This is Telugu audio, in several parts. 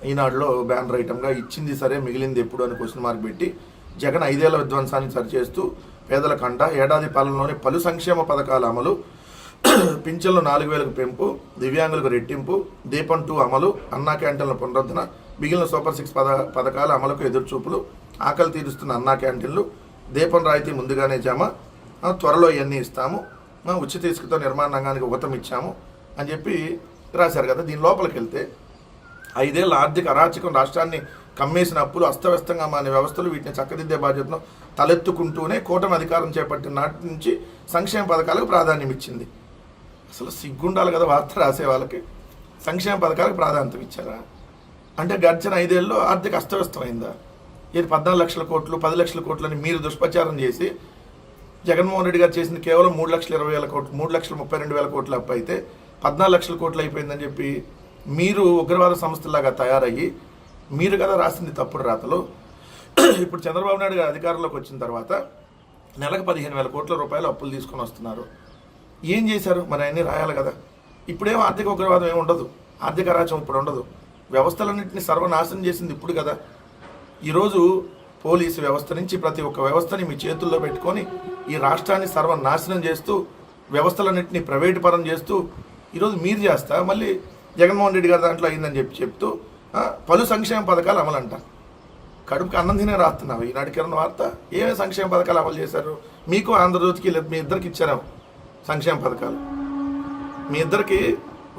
ఈనాడులో బ్యానర్ ఐటమ్గా ఇచ్చింది సరే మిగిలింది ఎప్పుడు అని క్వశ్చన్ మార్క్ పెట్టి జగన్ 5 ఏళ్ల విధ్వంసాన్ని సరిచేస్తూ పేదల కంట ఏడాది పాలనలోనే పలు సంక్షేమ పథకాల అమలు, పింఛన్లు 4,000కు పెంపు, దివ్యాంగులకు రెట్టింపు, దీపం 2 అమలు, అన్నా క్యాంటీన్ల పునరుద్ధరణ, మిగిలిన సూపర్ 6 పథకాల అమలుకు ఎదురుచూపులు, ఆకలి తీరుస్తున్న అన్నా క్యాంటీన్లు, దీపం రాయితీ ముందుగానే జమ, త్వరలో ఇవన్నీ ఇస్తాము, ఉచిత ఇసుకతో నిర్మాణ రంగానికి ఊతం ఇచ్చాము అని చెప్పి రాశారు కదా. దీని లోపలికి వెళ్తే 5 ఏళ్ల ఆర్థిక అరాచకం రాష్ట్రాన్ని కమ్మేసిన అప్పులు, అస్తవ్యస్తంగా మానే వ్యవస్థలు, వీటిని చక్కదిద్దే బాధ్యతను తలెత్తుకుంటూనే కూటమి అధికారం చేపట్టిన నాటి నుంచి సంక్షేమ పథకాలకు ప్రాధాన్యం ఇచ్చింది. అసలు సిగ్గుండాలి కదా వార్త రాసే వాళ్ళకి. సంక్షేమ పథకాలకు ప్రాధాన్యత ఇచ్చారా అంటే గడిచిన 5 ఏళ్ళలో ఆర్థిక అస్తవ్యస్తమైందా? ఇది 14 లక్షల కోట్లు 10 లక్షల కోట్లని మీరు దుష్ప్రచారం చేసి జగన్మోహన్ రెడ్డి గారు చేసింది కేవలం 3,20,000 కోట్లు, 3,32,000 కోట్ల అప్పు అయితే 14 లక్షల కోట్లు అయిపోయిందని చెప్పి మీరు ఉగ్రవాద సంస్థలాగా తయారయ్యి మీరు కదా రాసింది తప్పుడు రాతలు. ఇప్పుడు చంద్రబాబు నాయుడు గారు అధికారంలోకి వచ్చిన తర్వాత నెలకు 15,000 కోట్ల రూపాయలు అప్పులు తీసుకొని వస్తున్నారు. ఏం చేశారు మరి అన్నీ రాయాలి కదా. ఇప్పుడేమో ఆర్థిక ఉగ్రవాదం ఏమి ఉండదు, ఆర్థిక అరాచకం ఇప్పుడు ఉండదు. వ్యవస్థలన్నింటినీ సర్వనాశనం చేసింది ఇప్పుడు కదా. ఈరోజు పోలీసు వ్యవస్థ నుంచి ప్రతి ఒక్క వ్యవస్థని మీ చేతుల్లో పెట్టుకొని ఈ రాష్ట్రాన్ని సర్వనాశనం చేస్తూ వ్యవస్థలన్నింటినీ ప్రైవేటు పరం చేస్తూ ఈరోజు మీరు చేస్తా మళ్ళీ జగన్మోహన్ రెడ్డి గారి దాంట్లో అయిందని చెప్తూ పలు సంక్షేమ పథకాలు అమలు అంట. కడుపుకి అన్నం తినే రాస్తున్నావు ఈనాడు కిరణ్ వార్త. ఏమేమి సంక్షేమ పథకాలు అమలు చేశారు? మీకు ఆంధ్రజ్యోతికి మీ ఇద్దరికి ఇచ్చారు సంక్షేమ పథకాలు. మీ ఇద్దరికి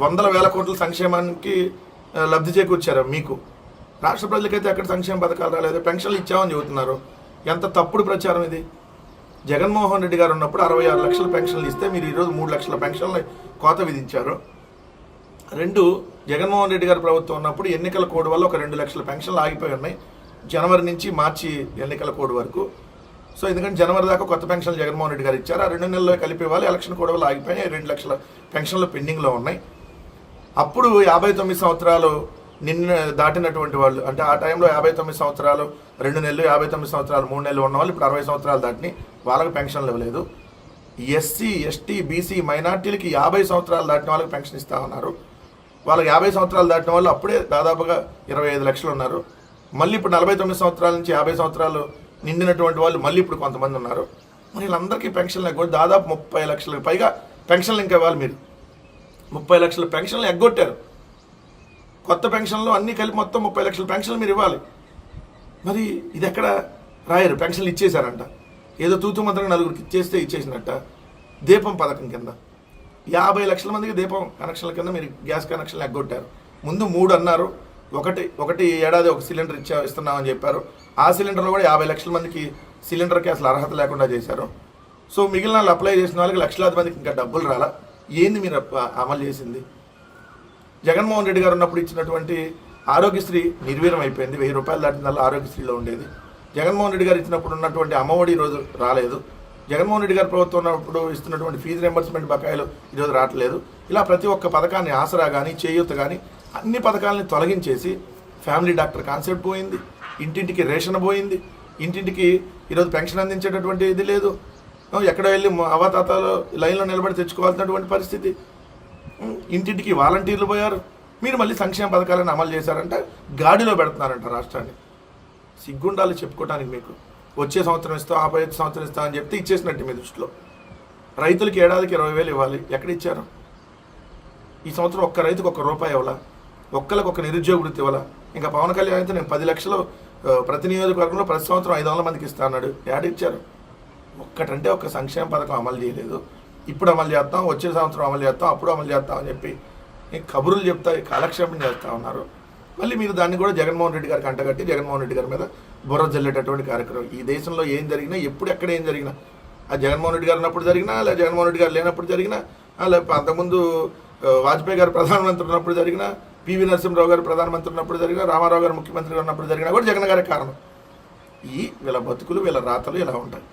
100,000 కోట్ల సంక్షేమానికి లబ్ధి చేకూర్చారు. మీకు రాష్ట్ర ప్రజలకైతే ఎక్కడ సంక్షేమ పథకాలు రాలేదు. పెన్షన్లు ఇచ్చామని చెబుతున్నారు. ఎంత తప్పుడు ప్రచారం ఇది. జగన్మోహన్ రెడ్డి గారు ఉన్నప్పుడు 66 లక్షల పెన్షన్లు ఇస్తే మీరు ఈరోజు 3 లక్షల పెన్షన్లు కోత విధించారు. 2 జగన్మోహన్ రెడ్డి గారి ప్రభుత్వం ఉన్నప్పుడు ఎన్నికల కోడ్ వల్ల ఒక 2 లక్షల పెన్షన్లు ఆగిపోయి ఉన్నాయి జనవరి నుంచి మార్చి ఎన్నికల కోడ్ వరకు. సో ఎందుకంటే జనవరి దాకా కొత్త పెన్షన్లు జగన్మోహన్ రెడ్డి గారు ఇచ్చారు. ఆ 2 నెలల్లో కలిపి ఇవ్వాలి. ఎలక్షన్ కోడ్ వల్ల ఆగిపోయినాయి. 2 లక్షల పెన్షన్లు పెండింగ్లో ఉన్నాయి. అప్పుడు 59 సంవత్సరాలు నిన్న దాటినటువంటి వాళ్ళు, అంటే ఆ టైంలో 59 సంవత్సరాలు 2 నెలలు, 59 సంవత్సరాలు 3 నెలలు ఉన్న వాళ్ళు ఇప్పుడు 60 సంవత్సరాలు దాటిని వాళ్ళకి పెన్షన్లు ఇవ్వలేదు. ఎస్సీ, ఎస్టీ, బీసీ, మైనార్టీలకి 50 సంవత్సరాలు దాటిన వాళ్ళకి పెన్షన్ ఇస్తా ఉన్నారు. వాళ్ళకి 50 సంవత్సరాలు దాటిన వాళ్ళు అప్పుడే దాదాపుగా 25 లక్షలు ఉన్నారు. మళ్ళీ ఇప్పుడు 49 సంవత్సరాల నుంచి 50 సంవత్సరాలు నిండినటువంటి వాళ్ళు మళ్ళీ ఇప్పుడు కొంతమంది ఉన్నారు. మరి వీళ్ళందరికీ పెన్షన్లు ఎగ్గొట్టి దాదాపు 30 లక్షలకు పైగా పెన్షన్లు ఇంకా ఇవ్వాలి. మీరు 30 లక్షల పెన్షన్లు ఎగ్గొట్టారు. కొత్త పెన్షన్లు అన్నీ కలిపి మొత్తం 30 లక్షల పెన్షన్లు మీరు ఇవ్వాలి. మరి ఇది ఎక్కడ రాయరు? పెన్షన్లు ఇచ్చేశారంట. ఏదో తూతు మంత్రంగా నలుగురికి ఇచ్చేసినట్ట. దీపం పథకం కింద 50 లక్షల మందికి దీపం కనెక్షన్ల కింద మీరు గ్యాస్ కనెక్షన్లు ఎగ్గొట్టారు. ముందు 3 అన్నారు. ఒకటి ఏడాది ఒక సిలిండర్ ఇస్తున్నామని చెప్పారు. ఆ సిలిండర్లో కూడా 50 లక్షల మందికి సిలిండర్కి అసలు అర్హత లేకుండా చేశారు. సో మిగిలిన వాళ్ళు అప్లై చేసిన వాళ్ళకి లక్షలాది మందికి ఇంకా డబ్బులు రాలా. ఏంది మీరు అమలు చేసింది? జగన్మోహన్ రెడ్డి గారు ఉన్నప్పుడు ఇచ్చినటువంటి ఆరోగ్యశ్రీ నిర్వీర్యం అయిపోయింది. 1000 రూపాయలు దాటిన ఆరోగ్యశ్రీలో ఉండేది. జగన్మోహన్ రెడ్డి గారు ఇచ్చినప్పుడు ఉన్నటువంటి అమ్మఒడి ఈరోజు రాలేదు. జగన్మోహన్ రెడ్డి గారు ప్రభుత్వం ఉన్నప్పుడు ఇస్తున్నటువంటి ఫీజు రింబర్స్మెంట్ బకాయిలు ఈరోజు రావట్లేదు. ఇలా ప్రతి ఒక్క పథకాన్ని, ఆసరా కానీ చేయూత కానీ అన్ని పథకాలని తొలగించేసి ఫ్యామిలీ డాక్టర్ కాన్సెప్ట్ పోయింది. ఇంటింటికి రేషన్ పోయింది. ఇంటింటికి ఈరోజు పెన్షన్ అందించేటటువంటి ఇది లేదు. ఎక్కడ వెళ్ళి అవతాతాలు లైన్లో నిలబడి తెచ్చుకోవాల్సినటువంటి పరిస్థితి. ఇంటింటికి వాలంటీర్లు పోయారు. మీరు మళ్ళీ సంక్షేమ పథకాలను అమలు చేశారంట, గాడిలో పెడుతున్నారంట రాష్ట్రాన్ని. సిగ్గుండాలి చెప్పుకోవడానికి మీకు. వచ్చే సంవత్సరం ఇస్తాం, 55 సంవత్సరం ఇస్తాం అని చెప్తే ఇచ్చేసినట్టు మీ దృష్టిలో. రైతులకి ఏడాదికి 20,000 ఇవ్వాలి. ఎక్కడ ఇచ్చారు? ఈ సంవత్సరం ఒక్క రైతుకు ₹1 ఇవ్వాలా? ఒక్కరికి ఒక నిరుద్యోగ వృత్తి ఇవ్వాలా? ఇంకా పవన్ కళ్యాణ్ అయితే నేను 10 లక్షలు ప్రతి నియోజకవర్గంలో ప్రతి సంవత్సరం 500 మందికి ఇస్తా అన్నాడు. ఇచ్చారు? ఒక్కటంటే ఒక సంక్షేమ పథకం అమలు చేయలేదు. ఇప్పుడు అమలు చేస్తాం, వచ్చే సంవత్సరం అమలు చేస్తాం, అప్పుడు అమలు చేస్తాం అని చెప్పి కబుర్లు చెప్తా కాలక్షేపం చేస్తూ ఉన్నారు. మళ్ళీ మీరు దాన్ని కూడా జగన్మోహన్ రెడ్డి గారికి అంటగట్టి జగన్మోహన్ రెడ్డి గారి మీద బుర్ర జల్లేటటువంటి కార్యక్రమం. ఈ దేశంలో ఏం జరిగినా, ఎప్పుడు ఎక్కడ ఏం జరిగినా, ఆ జగన్మోహన్ రెడ్డి గారు ఉన్నప్పుడు జరిగినా, లేదా జగన్మోహన్ రెడ్డి గారు లేనప్పుడు జరిగినా, లేకపోతే అంతకుముందు వాజ్పేయి గారు ప్రధానమంత్రి ఉన్నప్పుడు జరిగినా, పివి నరసింహరావు గారు ప్రధానమంత్రి ఉన్నప్పుడు జరిగినా, రామారావు గారు ముఖ్యమంత్రిగా ఉన్నప్పుడు జరిగినా కూడా జగన్ గారే కారణం. వీళ్ళ బతుకులు, వీళ్ళ రాతలు ఇలా ఉంటాయి.